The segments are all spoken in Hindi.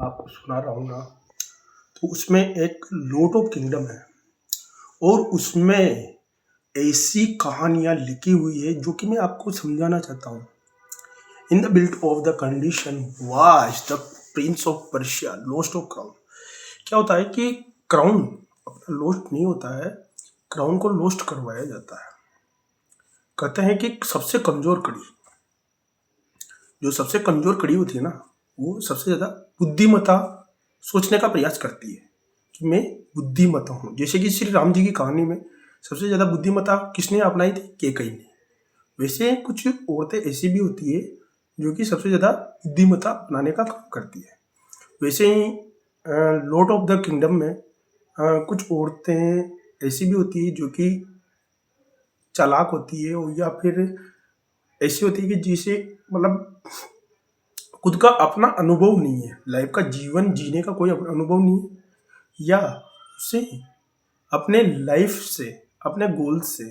आपको सुना रहा हूँ ना, तो उसमें एक लॉट ऑफ किंगडम है और उसमें ऐसी कहानियाँ लिखी हुई है जो कि मैं आपको समझाना चाहता हूँ। In the built of the condition was the Prince of Persia lost of crown. क्या होता है कि क्राउन अपना लॉस्ट नहीं होता है, क्राउन को लॉस्ट करवाया जाता है। कहते हैं कि सबसे कमजोर कड़ी, जो सबसे कमजोर कड़ी होती है ना, वो सबसे ज्यादा बुद्धिमता सोचने का प्रयास करती है कि मैं बुद्धिमता हूँ। जैसे कि श्री राम जी की कहानी में सबसे ज्यादा बुद्धिमता किसने अपनाई थी? केकई ने। वैसे कुछ औरतें ऐसी भी होती है जो कि सबसे ज्यादा बुद्धिमता अपनाने का काम करती है। वैसे ही लॉर्ड ऑफ द किंगडम में कुछ औरतें ऐसी भी होती है जो कि चालाक होती है, और या फिर ऐसी होती है कि जिसे मतलब खुद का अपना अनुभव नहीं है, लाइफ का जीवन जीने का कोई अनुभव नहीं है, या उसे अपने लाइफ से, अपने गोल से,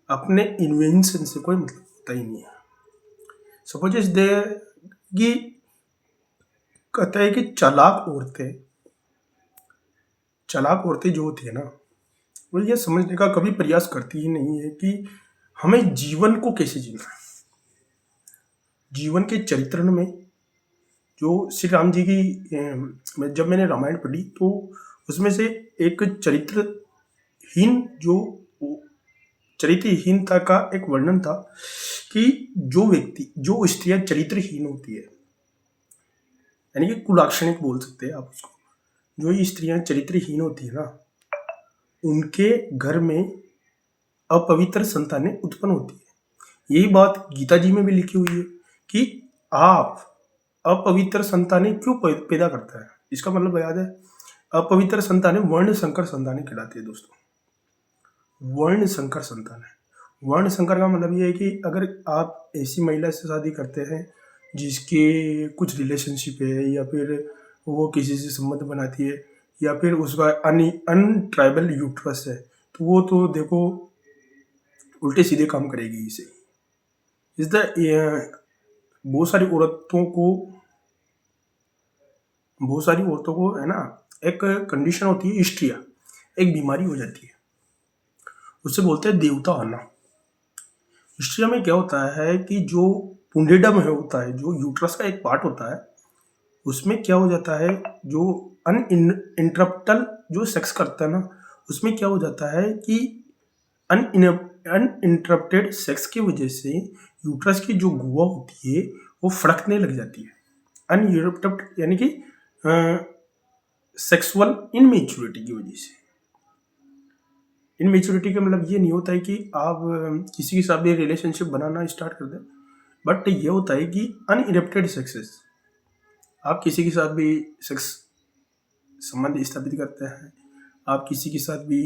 अपने इन्वेंशन से कोई मतलब होता ही नहीं है। सपोज इस दे कि कहता है कि चालाक औरतें जो होती है ना, वो ये समझने का कभी प्रयास करती ही नहीं है कि हमें जीवन को कैसे जीना है। जीवन के चरित्र में जो श्री राम जी की जब मैंने रामायण पढ़ी तो उसमें से एक चरित्रहीनता का एक वर्णन था कि जो स्त्रियां चरित्रहीन होती है, यानी कि कुलाक्षणिक बोल सकते हैं आप उसको, जो ये स्त्रियां चरित्रहीन होती है ना, उनके घर में अपवित्र संतानें उत्पन्न होती है। यही बात गीता जी में भी लिखी हुई है कि आप अपवित्र संतानें क्यों पैदा करता है। इसका मतलब याद है, अपवित्र संतानें वर्ण संकर संतानें कहलाती है दोस्तों। वर्ण संकर संतान है। वर्ण संकर का मतलब ये है कि अगर आप ऐसी महिला से शादी करते हैं जिसके कुछ रिलेशनशिप है, या फिर वो किसी से संबंध बनाती है, या फिर उसका अनट्राइबल यूट्रस है, तो वो तो देखो उल्टे सीधे काम करेगी इसे। इस द बहुत सारी औरतों को है ना, एक कंडीशन होती है, हिस्ट्रिया, एक बीमारी हो जाती है, उससे बोलते हैं देवता आना। हिस्ट्रिया में क्या होता है कि जो पुंडेडम है होता है, जो यूट्रस का एक पार्ट होता है, उसमें क्या हो जाता है, जो अनइंटरप्टल जो सेक्स करता है ना, उसमें क्या हो जाता है कि अनइंटरप्टेड सेक्स की वजह से यूट्रस की जो गुहा होती है वो फड़कने लग जाती है। अनइंटरप्टेड यानी कि सेक्सुअल इनमेच्योरिटी की वजह से। इनमेच्योरिटी का मतलब ये नहीं होता है कि आप किसी के साथ भी रिलेशनशिप बनाना स्टार्ट कर दें, बट ये होता है कि अनइंटरप्टेड सेक्सेस, आप किसी के साथ भी सेक्स संबंध स्थापित करते हैं, आप किसी के साथ भी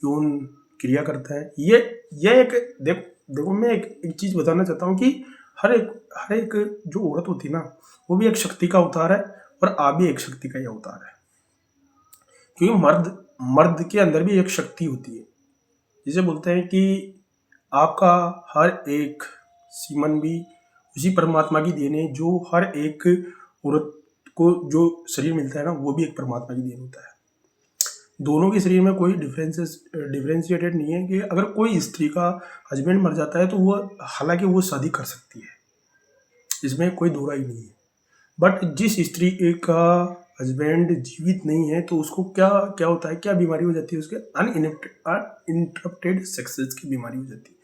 यौन क्रिया करते हैं। ये एक देखो मैं एक चीज बताना चाहता हूँ कि हर एक जो औरत होती है ना, वो भी एक शक्ति का अवतार है, और आप भी एक शक्ति का ही अवतार है। क्योंकि मर्द के अंदर भी एक शक्ति होती है, जिसे बोलते हैं कि आपका हर एक सीमन भी उसी परमात्मा की देन है। जो हर एक औरत को जो शरीर मिलता है ना, वो भी एक परमात्मा की देन होता है। दोनों के शरीर में कोई डिफरेंशिएटेड नहीं है कि अगर कोई स्त्री का हस्बैंड मर जाता है तो वो, हालांकि वो शादी कर सकती है, इसमें कोई दो राय नहीं है, बट जिस स्त्री का हस्बैंड जीवित नहीं है तो उसको क्या क्या होता है, क्या बीमारी हो जाती है, उसके अनइंटरप्टेड सेक्सेस की बीमारी हो जाती है,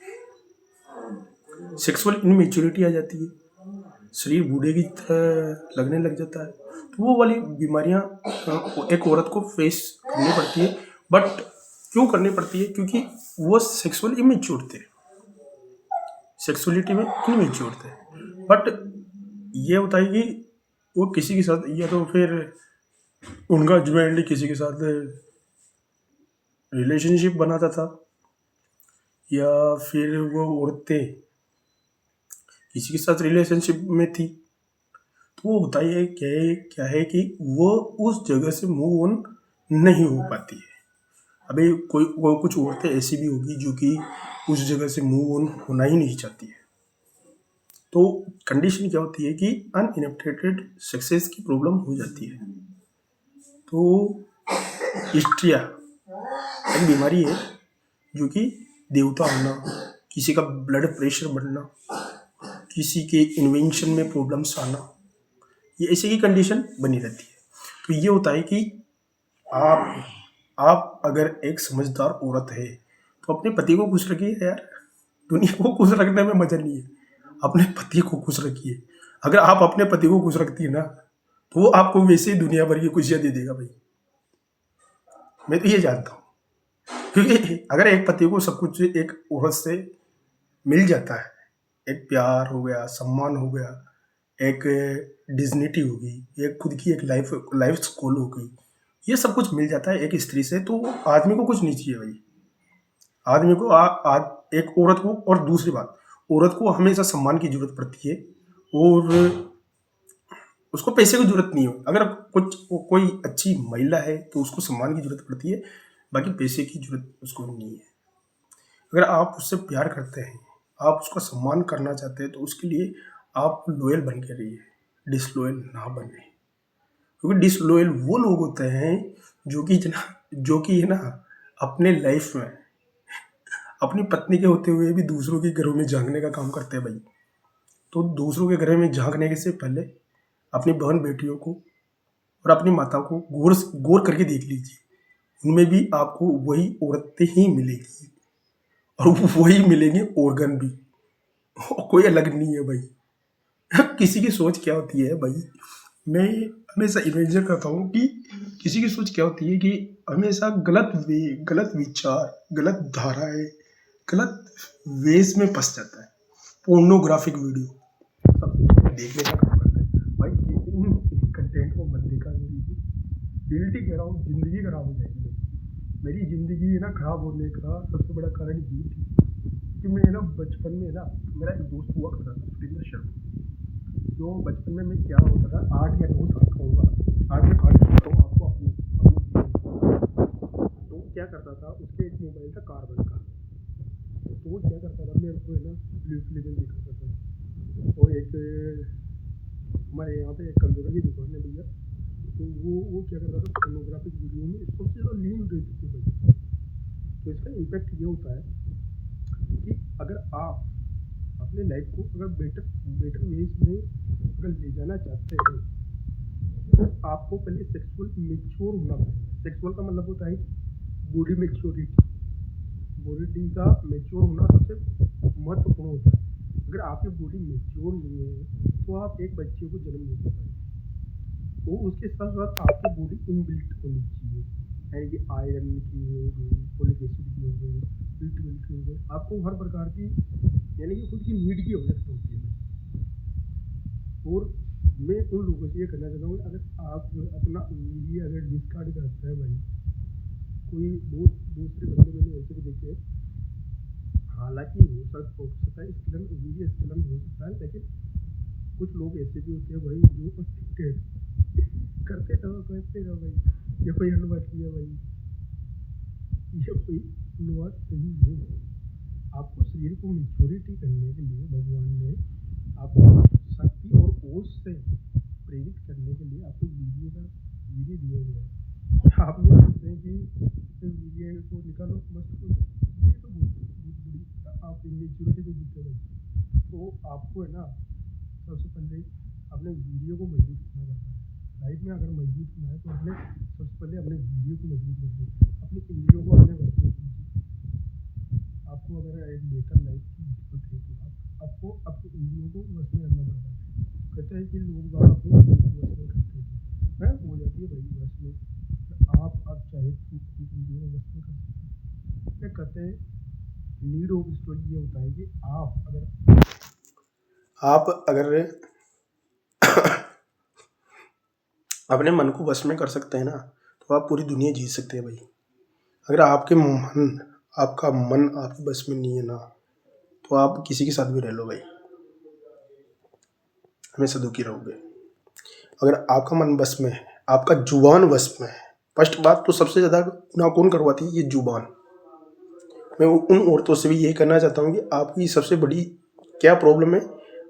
सेक्सुअल इनमेच्योरिटी आ जाती है, शरीर बूढ़े की तरह लगने लग जाता है। तो वो वाली बीमारियां एक औरत को फेस करनी पड़ती है। बट क्यों करनी पड़ती है? क्योंकि वो सेक्सुअल इमेच्योर थे, सेक्सुअलिटी में इमेच्योर थे। बट ये होता है कि वो किसी के साथ, या तो फिर उनका हस्बैंड किसी के साथ रिलेशनशिप बनाता था, या फिर वो औरतें किसी के साथ रिलेशनशिप में थी, तो वो होता ही है क्या है कि वो उस जगह से मूव ऑन नहीं हो पाती है। अभी कुछ औरतें ऐसी भी होगी जो कि उस जगह से मूव ऑन होना ही नहीं चाहती है। तो कंडीशन क्या होती है कि अनइनएप्टेटेड सक्सेस की प्रॉब्लम हो जाती है। तो हिस्ट्रिया एक बीमारी है जो कि देवता होना, किसी का ब्लड प्रेशर बढ़ना, किसी के इन्वेंशन में प्रॉब्लम्स आना, ये ऐसी की कंडीशन बनी रहती है। तो ये होता है कि आप अगर एक समझदार औरत है तो अपने पति को खुश रखिए यार। दुनिया को खुश रखने में मजा नहीं है, अपने पति को खुश रखिए। अगर आप अपने पति को खुश रखती है ना तो वो आपको वैसे ही दुनिया भर की खुशियां दे देगा भाई। मैं तो ये जानता हूँ, क्योंकि अगर एक पति को सब कुछ एक औरत से मिल जाता है, एक प्यार हो गया, सम्मान हो गया, एक डिग्निटी होगी, एक खुद की एक लाइफ स्कूल हो गई, ये सब कुछ मिल जाता है एक स्त्री से, तो आदमी को कुछ नहीं चाहिए भाई। आदमी को एक औरत को, और दूसरी बात, औरत को हमेशा सम्मान की जरूरत पड़ती है और उसको पैसे की जरूरत नहीं हो। अगर कोई अच्छी महिला है तो उसको सम्मान की जरूरत पड़ती है, बाकी पैसे की जरूरत उसको नहीं है। अगर आप उससे प्यार करते हैं, आप उसका सम्मान करना चाहते हैं, तो उसके लिए आप लॉयल बन के रहिए, डिसलॉयल ना बने। क्योंकि डिसलॉयल वो लोग होते हैं जो कि है ना अपने लाइफ में अपनी पत्नी के होते हुए भी दूसरों के घरों में झांकने का काम करते हैं भाई। तो दूसरों के घर में झांकने से पहले अपनी बहन बेटियों को और अपनी माता को गौर करके देख लीजिए, उनमें भी आपको वही औरतें ही मिलेगी और वही मिलेंगे ऑर्गन भी, कोई अलग नहीं है भाई। किसी की सोच क्या होती है भाई, मैं हमेशा इमेजिन करता हूँ कि किसी की सोच क्या होती है कि हमेशा गलत विचार, गलत धाराएं, गलत वेज में फंस जाता है। पोर्नोग्राफिक वीडियो सब देखने का काम करता है भाई। इन कंटेंट को मत देखा कीजिए, रियलिटी कह रहा हूँ, जिंदगी खराब हो जाएगी भाई। मेरी जिंदगी है ना खराब होने का सबसे बड़ा कारण ये थी कि मैं ना बचपन में ना, मेरा एक दोस्त हुआ करता था सुरेंद्र शर्मा। तो बचपन में मैं क्या होता था, 8 या 9 साल का होगा, 8 में कहानी बताता हूँ आपको अपनी। तो क्या करता था, उसके एक मोबाइल था कार्बन का, तो वो क्या करता था, मेरे को है ना फिल्म दिखाता था। और एक हमारे यहाँ पे एक कंप्यूटर की दुकान है भैया, तो वो क्या करता था, पोर्नोग्राफिक वीडियो में सबसे ज़्यादा लीन रहती थी भाई। तो इसका इम्पैक्ट ये होता है कि अगर आप अपने लाइफ को अगर बेटर वेज में अगर ले जाना चाहते हैं तो आपको पहले सेक्सुअल मेच्योर होना पड़ेगा। सेक्सुअल का मतलब होता है बॉडी मेच्योरिटी। बॉडी का मेच्योर होना सबसे महत्वपूर्ण होता है। अगर आपकी बॉडी मेच्योर नहीं है तो आप एक बच्चे को जन्म नहीं दे पाएंगे। तो उसके साथ साथ आपकी बॉडी इनबिल्ट होनी चाहिए, यानी कि आयरन की हो गई, फोलिक एसिड की हो गई, B12 की हो गई, आपको हर प्रकार की यानी कि खुद की नीड की आवश्यकता होती है। और मैं उन लोगों से ये करना चाहता हूँ, अगर आप अपना वीर्य अगर डिस्कार्ड करता है भाई, कोई बहुत दूसरे बंदे मैंने ऐसे भी देखे, हालांकि हो सकता है वीर्य स्खलन हो सकता है, लेकिन कुछ लोग ऐसे भी होते हैं भाई जो एडिक्टेड करते रहो भाई, ये कोई अनुवाद किया भाई, ये कोई अनुवाद नहीं है। आपको शरीर को मेच्योरिटी करने के लिए भगवान ने आपको शक्ति और ओज से प्रेरित करने के लिए आपको वीर्य दिया गया है। आप ये सोचते हैं कि वीर्य को निकालो मस्त, ये तो बहुत बड़ी आप मेच्योरिटी को जीते हैं। तो आपको है ना सबसे पहले अपने वीर्य को मजबूत करना पड़ता है। लाइफ में अगर मजबूत होना है तो अपने सबसे पहले अपने वीर्य को मजबूत करिए, अपनी इंद्रियों को अपने वश में कीजिए। आपको अगर एक बेहतर लाइफ की जरूरत है तो आपको अपनी इंद्रियों को वश में करना पड़ता है। कहते हैं कि लोग अपनी इंद्रियों को वश में करते हैं, हो जाती है भाई वश में। आप चाहे तो इंद्रियों को वश में कर सकते हैं। क्या कहते हैं, नीड ऑफ स्टोरी ये होता है कि आप अगर अपने मन को वश में कर सकते हैं ना तो आप पूरी दुनिया जीत सकते हैं भाई। अगर आपका मन आपके बस में नहीं है ना तो आप किसी के साथ भी रह लो भाई, हमेशा दुखी रहोगे। अगर आपका मन बस में है, आपका जुबान बस में है, फर्स्ट बात तो सबसे ज़्यादा गुनाह कौन करवाती है, ये जुबान। मैं उन औरतों से भी यही करना चाहता हूँ कि आपकी सबसे बड़ी क्या प्रॉब्लम है,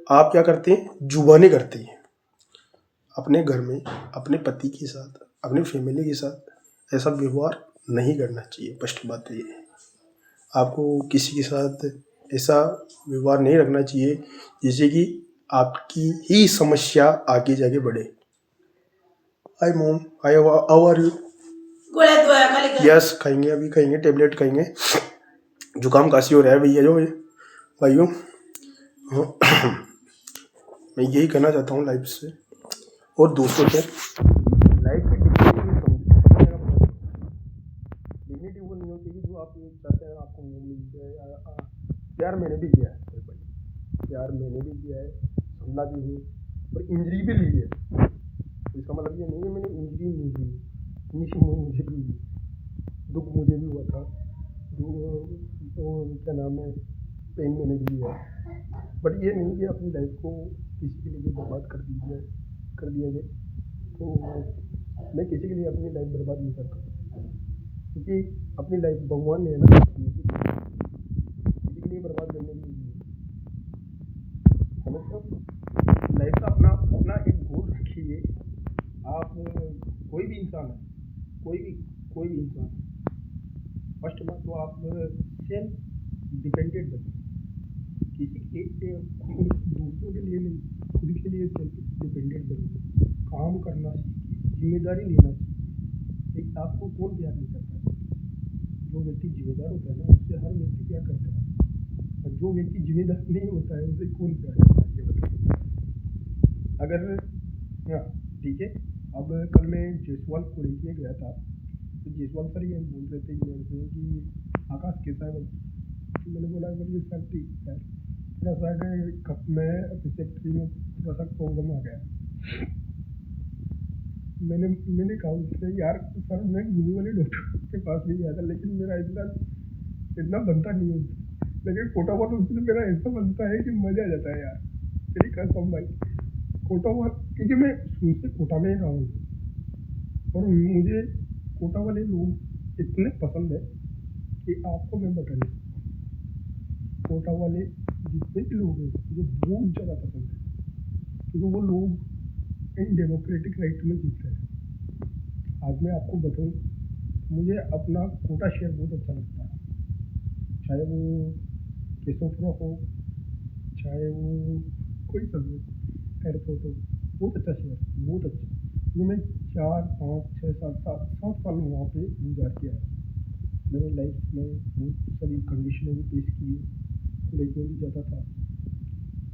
आप क्या करते हैं, जुबानें करते हैं। अपने घर में अपने पति के साथ अपनी फैमिली के साथ ऐसा व्यवहार नहीं करना चाहिए। फर्स्ट बात तो ये है, आपको किसी के साथ ऐसा व्यवहार नहीं रखना चाहिए जिससे कि आपकी ही समस्या आगे जाके बढ़े। Hi mom, hi how are you? Yes, खाएंगे, अभी खाएंगे, टेबलेट खाएंगे। जुकाम काशी हो रहा है भैया जो भाइयों। मैं यही कहना चाहता हूँ लाइफ से और दोस्तों से, लाइफ की डिग्निटी वो नहीं होती कि जो आप चाहते हैं आपको वो मिल जाए। प्यार मैंने भी किया है, कोई बड़ी प्यार मैंने भी किया है, हमला भी हूँ और इंजरी भी ली है। इसका मतलब ये नहीं है मैंने इंजरी नहीं ली, मुझे भी दुख मुझे भी हुआ था, क्या नाम है, पेन मैंने भी लिया। बट ये नहीं कि अपनी लाइफ को किसी के लिए बर्बाद कर दिया जाए। तो मैं किसी के लिए अपनी लाइफ बर्बाद नहीं करता, क्योंकि अपनी लाइफ भगवान ने ना किसी के लिए बर्बाद करने के लिए समझते। लाइफ का अपना अपना एक गोल रखिए। आप कोई भी इंसान है, कोई भी इंसान है, फर्स्ट बात तो आप सेल्फ डिपेंडेंट बनिए। किसी के दूसरों के लिए नहीं, खुद के लिए सेल्फ डिपेंडेंट बनिए। काम करना सीखिए, जिम्मेदारी लेना सीखिए। एक आपको कौन प्यार नहीं करता है? जो व्यक्ति जिम्मेदार होता है ना, उससे हर व्यक्ति प्यार करता है। और जो व्यक्ति जिम्मेदार नहीं होता है उसे कौन प्यार करता है, ये बताइए। अगर हाँ ठीक है, अब कल मैं जयसवाल कॉलेज में गया था, तो जयसवाल सर ये बोल रहे थे मेरे से कि आकाश कैसा है भाई? तो मैंने बोला मेरी सर ठीक है, थोड़ा सा कप में फैक्ट्री में थोड़ा सा प्रॉब्लम आ गया। मैंने कहा उससे यार सर मैं गुरु वाले डॉक्टर के पास भी गया था, लेकिन मेरा इतना बनता नहीं है, लेकिन कोटा बहुत उससे मेरा ऐसा बनता है कि मजा आ जाता है यार, तेरी कसम भाई। कोटा बहुत, क्योंकि मैं शुरू से कोटा में रहा हूँ और मुझे कोटा वाले लोग इतने पसंद है कि आपको मैं बता नहीं सकता। कोटा वाले जितने भी लोग हैं मुझे बहुत ज़्यादा पसंद है, क्योंकि वो लोग इन डेमोक्रेटिक राइट में जीते हैं। आज मैं आपको बताऊँ, मुझे अपना कोटा शहर बहुत अच्छा लगता है, चाहे वो केशवपुरा हो, चाहे वो कोई सा भी एयरपोर्ट हो, बहुत अच्छा शहर, बहुत अच्छा। जो मैं 4 5 6 7 7 साल वहाँ पे गुजार किया है। मैंने लाइफ में बहुत सारी कंडीशनें भी फेस की है, कॉलेज में भी जाता था,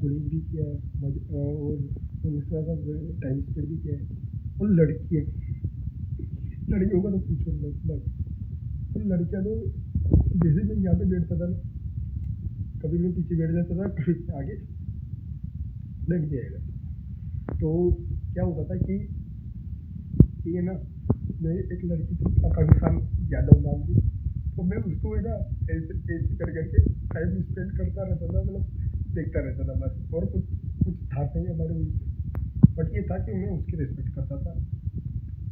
कॉलेज भी किया है और उनके साथ टाइम स्पेंड भी किया है। और लड़कियों का तो पूछो मत भाई। और लड़कियाँ तो जैसे मैं यहाँ पे बैठता था ना, कभी मैं पीछे बैठ जाता था, कभी आगे बैठ जाएगा। तो क्या होता था कि ये ना, मैं एक लड़की थी आकांक्षा यादव नाम की, तो मैं उसको है ना ऐसे ऐसे कर करके टाइम स्पेंड करता रहता था, मतलब देखता रहता था बस, और कुछ था नहीं हमारे बीच में। बट ये था कि मैं उसकी रिस्पेक्ट करता था।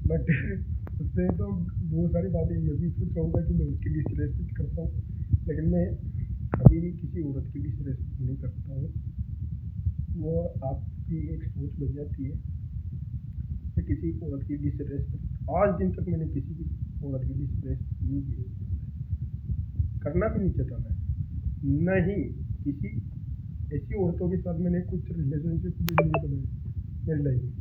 बट उसने तो बहुत सारी बातें ये भी सोचा होगा कि मैं उसकी डिसरेस्पेक्ट करता हूँ, लेकिन मैं कभी भी किसी औरत की डिसरेस्पेक्ट नहीं करता हूँ। वो आपकी एक सोच बन जाती है कि किसी औरत की डिसरेस्पेक्ट, आज दिन तक मैंने किसी भी औरत की डिसरेस्पेक्ट नहीं की, करना भी नहीं चाहता मैं। नहीं, किसी ऐसी औरतों के साथ मैंने कुछ रिलेशनशिप भी नहीं बनाई मेरी लाइफ में।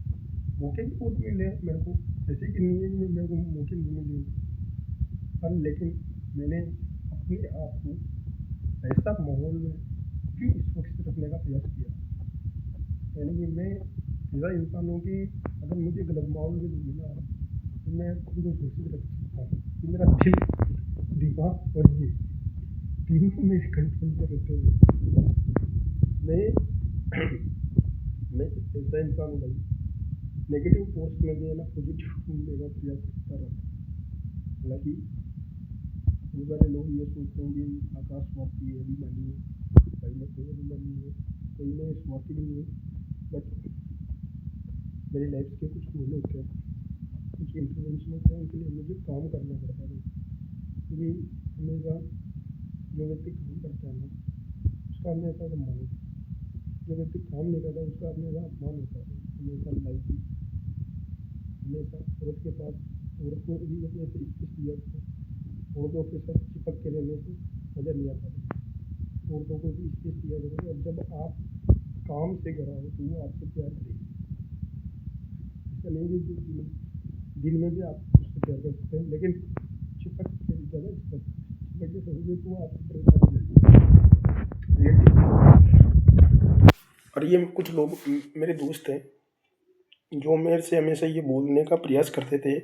मौके भी बहुत मिले मेरे को, ऐसे कि नहीं है कि मेरे को मौके नहीं मिले, पर लेकिन मैंने अपने आप को ऐसा माहौल में भी सुरक्षित रखने का प्रयास किया। यानी कि मैं ऐसा इंसान हूँ कि अगर मुझे गलत माहौल भी मिला तो मैं खुद को सुरक्षित रख सकता हूँ, कि मेरा दिल, दिमाग और ये तीनों मेरे कंट्रोल में रहते हुए मैं मैं ऐसा इंसान हूँ भाई। नेगेटिव फोर्स में भी है ना पॉजिटिव ढूंढने का प्रयास करता रहता हूँ। हालांकि बहुत सारे लोग ये सोचते हैं कि आकाश स्वार्थी है, अभिमानी है। भाई मैं कोई अभिमानी नहीं है, कोई मैं स्वार्थी भी नहीं है। बट मेरी लाइफ के कुछ गोल होते हैं, कुछ इंटरवेंशन होते हैं, उनके लिए मुझे काम करना पड़ता है। क्योंकि हमेशा जो व्यक्ति काम करता है ना, उसका हमेशा सम्मान होता है। जो व्यक्ति काम नहीं करता उसका हमेशा अपमान होता है। हमेशा लाइफ में हमेशा हमेशा औरत के पास, औरत को भी एक ऐसे स्पेस दिया करो, औरतों के साथ चिपक के रहने से मज़ा नहीं आता है। औरतों को भी स्पेस दिया करो, और जब आप काम से घर आओ तो वो आपसे प्यार करेगी। ऐसा नहीं है कि दिन में भी आप उससे प्यार कर सकते हैं, लेकिन चिपक के ज़्यादा चिपक के समझिए तो वो आपसे परेशान हो जाएगी। और ये कुछ लोग मेरे दोस्त हैं जो मेरे से हमेशा ये बोलने का प्रयास करते थे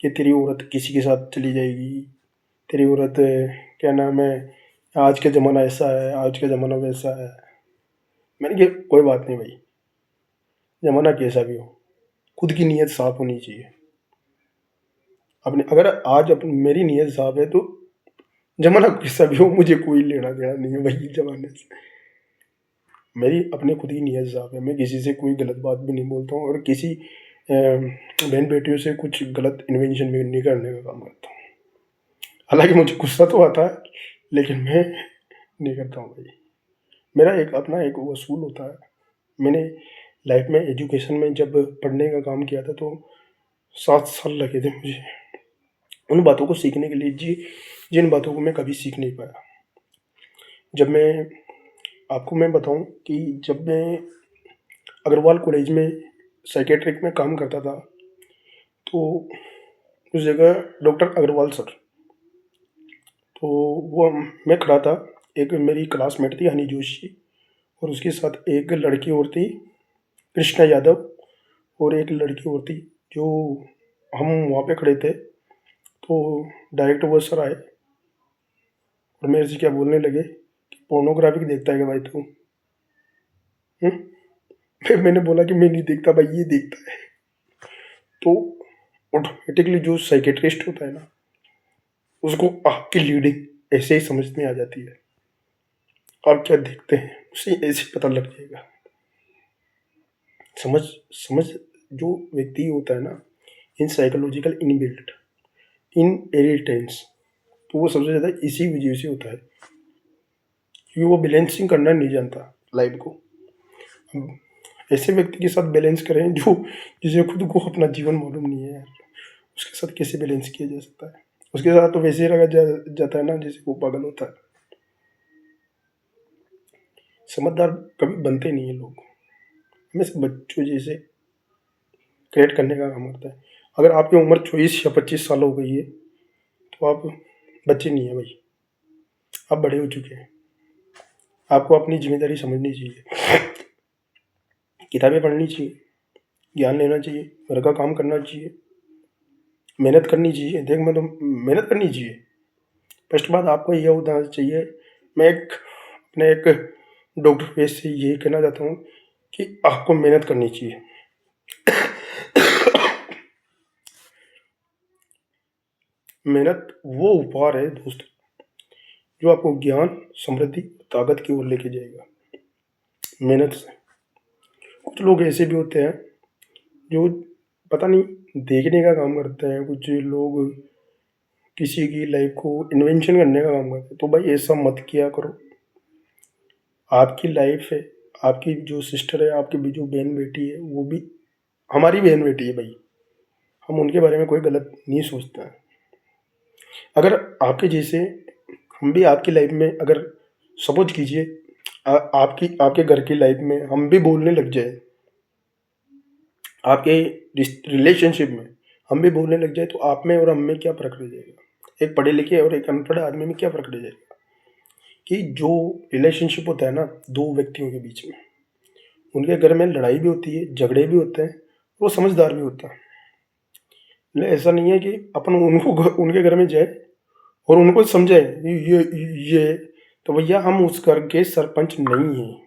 कि तेरी औरत किसी के साथ चली जाएगी, तेरी औरत क्या नाम है, आज का ज़माना ऐसा है, आज का ज़माना वैसा है। मैंने कहा कोई बात नहीं भाई, ज़माना कैसा भी हो, खुद की नीयत साफ होनी चाहिए। अपने अगर आज मेरी नीयत साफ है तो ज़माना कैसा भी हो मुझे कोई लेना देना नहीं है भाई ज़माने से। मेरी अपने खुद की नीयत साफ है, मैं किसी से कोई गलत बात भी नहीं बोलता हूँ, और किसी बहन बेटियों से कुछ गलत इन्वेंशन भी नहीं करने का काम करता हूँ। हालांकि मुझे गुस्सा तो आता है, लेकिन मैं नहीं करता हूँ भाई। मेरा एक अपना एक वसूल होता है। मैंने लाइफ में एजुकेशन में जब पढ़ने का काम किया था तो 7 साल लगे थे मुझे उन बातों को सीखने के लिए जिन बातों को मैं कभी सीख नहीं पाया। जब मैं बताऊं कि जब मैं अग्रवाल कॉलेज में साइकेट्रिक में काम करता था तो उस जगह डॉक्टर अग्रवाल सर, तो वो मैं खड़ा था, एक मेरी क्लासमेट थी हनी जोशी, और उसके साथ एक लड़की और थी कृष्णा यादव, और एक लड़की और थी जो हम वहाँ पे खड़े थे। तो डायरेक्ट वो सर आए और मेरे से क्या बोलने लगे कि पोर्नोग्राफी देखता है क्या भाई तू? मैंने बोला कि मैं नहीं देखता भाई, ये देखता है। तो ऑटोमेटिकली जो साइकेट्रिस्ट होता है ना, उसको आपकी लीडिंग ऐसे ही समझ में आ जाती है। आप क्या देखते हैं उसे ऐसे पता लग जाएगा। समझ जो व्यक्ति होता है ना, इन साइकोलॉजिकल इनबिल्ट इन एरिटेंस, तो वो सबसे ज़्यादा इसी वजह से होता है क्योंकि वो बैलेंसिंग करना नहीं जानता लाइफ को। ऐसे व्यक्ति के साथ बैलेंस करें जो जिसे खुद को अपना जीवन मालूम नहीं है यार, उसके साथ कैसे बैलेंस किया जा सकता है? उसके साथ तो वैसे ही रखा जाता है ना जैसे वो पागल होता है। समझदार कभी बनते नहीं है लोग, हमेशा बच्चों जैसे क्रिएट करने का काम करता है। अगर आपकी उम्र 24 या 25 साल हो गई है तो आप बच्चे नहीं है भाई, आप बड़े हो चुके हैं। आपको अपनी जिम्मेदारी समझनी चाहिए, किताबें पढ़नी चाहिए, ज्ञान लेना चाहिए, घर का काम करना चाहिए, मेहनत करनी चाहिए। देख मैं तो मेहनत करनी चाहिए। फर्स्ट बात आपको यह होना चाहिए, मैं अपने एक डॉक्टर फेस से ये कहना चाहता हूँ कि आपको मेहनत करनी चाहिए। मेहनत वो उपहार है दोस्त जो आपको ज्ञान, समृद्धि, ताकत की ओर लेके जाएगा। मेहनत से कुछ लोग ऐसे भी होते हैं जो पता नहीं देखने का काम करते हैं, कुछ लोग किसी की लाइफ को इन्वेंशन करने का काम करते हैं। तो भाई ऐसा मत किया करो। आपकी लाइफ है, आपकी जो सिस्टर है, आपकी भी जो बहन बेटी है, वो भी हमारी बहन बेटी है भाई, हम उनके बारे में कोई गलत नहीं सोचते हैं। अगर आपके जैसे हम भी आपकी लाइफ में, अगर सपोज कीजिए आपके घर की लाइफ में हम भी बोलने लग जाए, आपके रिलेशनशिप में हम भी बोलने लग जाए, तो आप में और हम में क्या फ़र्क रह जाएगा? एक पढ़े लिखे और एक अनपढ़ आदमी में क्या फ़र्क रह जाएगा? कि जो रिलेशनशिप होता है ना दो व्यक्तियों के बीच में, उनके घर में लड़ाई भी होती है, झगड़े भी होते हैं, वो समझदार भी होता है। ऐसा नहीं है कि अपन उनके घर में जाए और उनको समझाए ये तो भैया हम उस घर के सरपंच नहीं हैं,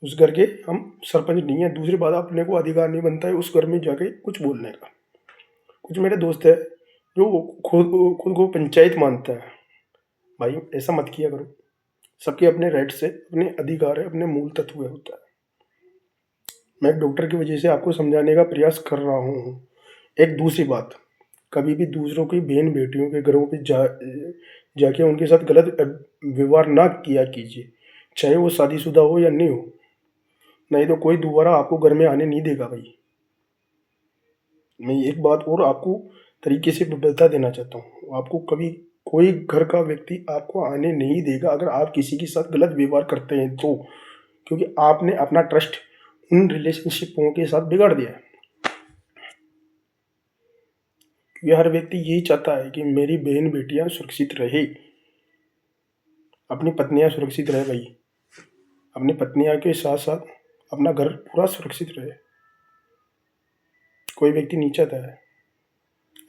उस घर के हम सरपंच नहीं है। दूसरी बात, अपने को अधिकार नहीं बनता है उस घर में जाके कुछ बोलने का। कुछ मेरे दोस्त है जो खुद खुद को पंचायत मानता है। भाई ऐसा मत किया करो। सबके अपने राइट से अपने अधिकार है, अपने मूल तत्व होता है। मैं एक डॉक्टर की वजह से आपको समझाने का प्रयास कर रहा हूँ। एक दूसरी बात, कभी भी दूसरों की बहन बेटियों के घरों पे जाके उनके साथ गलत व्यवहार ना किया कीजिए, चाहे वो शादीशुदा हो या नहीं हो। नहीं तो कोई दोबारा आपको घर में आने नहीं देगा भाई। मैं एक बात और आपको तरीके से बता देना चाहता हूँ, आपको कभी कोई घर का व्यक्ति आपको आने नहीं देगा अगर आप किसी के साथ गलत व्यवहार करते हैं तो, क्योंकि आपने अपना ट्रस्ट उन रिलेशनशिपों के साथ बिगाड़ दिया है। क्योंकि हर व्यक्ति यही चाहता है कि मेरी बहन बेटियां सुरक्षित रहे, अपनी पत्नियां सुरक्षित रहे भाई, अपनी पत्नियां के साथ साथ अपना घर पूरा सुरक्षित रहे। कोई व्यक्ति नहीं चाहता है,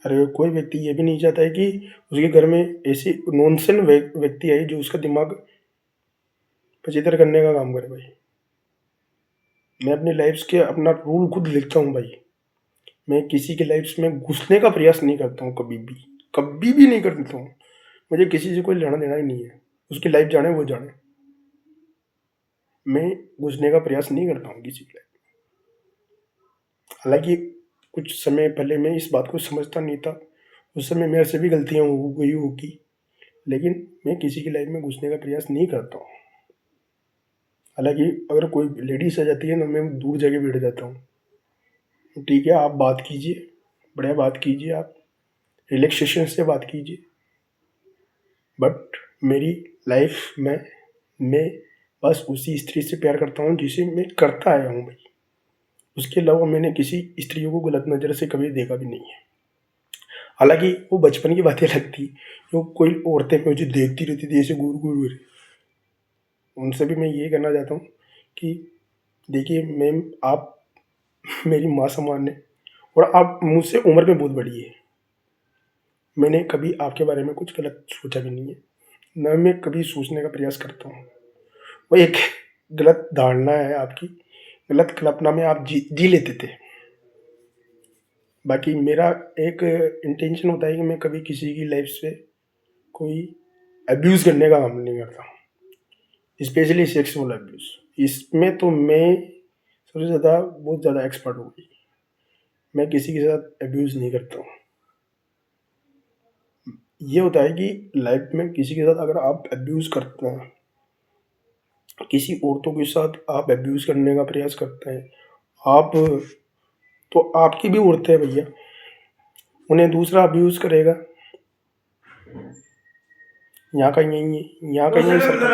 अरे कोई व्यक्ति ये भी नहीं चाहता है कि उसके घर में ऐसी नॉनसेंस व्यक्ति आए जो उसका दिमाग पचीतर करने का काम करे भाई। मैं अपनी लाइफ के अपना रूल खुद लिखता हूँ भाई। मैं किसी की लाइफ में घुसने का प्रयास नहीं करता हूँ, कभी भी नहीं करता हूँ। मुझे किसी से कोई लेना देना ही नहीं है, उसकी लाइफ जाने वो जाने, मैं घुसने का प्रयास नहीं करता हूँ किसी की लाइफ। हालांकि कुछ समय पहले मैं इस बात को समझता नहीं था, उस समय मेरे से भी गलतियाँ हो गई होगी, लेकिन मैं किसी की लाइफ में घुसने का प्रयास नहीं करता हूँ। हालांकि अगर कोई लेडीज आ जाती है ना, मैं दूर जाके बैठ जाता हूँ। ठीक है, आप बात कीजिए, बढ़िया बात कीजिए, आप रिलैक्सेशन से बात कीजिए, बट मेरी लाइफ में मैं बस उसी स्त्री से प्यार करता हूँ जिसे मैं करता आया हूँ भाई। उसके अलावा मैंने किसी स्त्रियों को गलत नज़र से कभी देखा भी नहीं है। हालांकि वो बचपन की बातें लगती, जो कोई औरतें मुझे देखती रहती थी ऐसे घूर घूर, उनसे भी मैं ये कहना चाहता हूँ कि देखिए मैम, आप मेरी माँ समान है और आप मुझसे उम्र में बहुत बड़ी है। मैंने कभी आपके बारे में कुछ गलत सोचा भी नहीं है, न मैं कभी सोचने का प्रयास करता हूँ। वो एक गलत धारणा है आपकी, गलत कल्पना में आप जी लेते थे। बाकी मेरा एक इंटेंशन होता है कि मैं कभी किसी की लाइफ से कोई अब्यूज़ करने का काम नहीं करता, स्पेशली सेक्सुअल अब्यूज़। इसमें तो मैं सबसे ज़्यादा बहुत ज़्यादा एक्सपर्ट हूँ। मैं किसी के साथ अब्यूज़ नहीं करता हूँ। ये होता है कि लाइफ में किसी के साथ अगर आप अब्यूज़ करते हैं, किसी औरतों के साथ आप अब्यूज़ करने का प्रयास करते हैं, आप तो आपकी भी औरतें हैं भैया, उन्हें दूसरा अब्यूज़ करेगा। यहाँ का यही है, यहाँ का यही सरकार।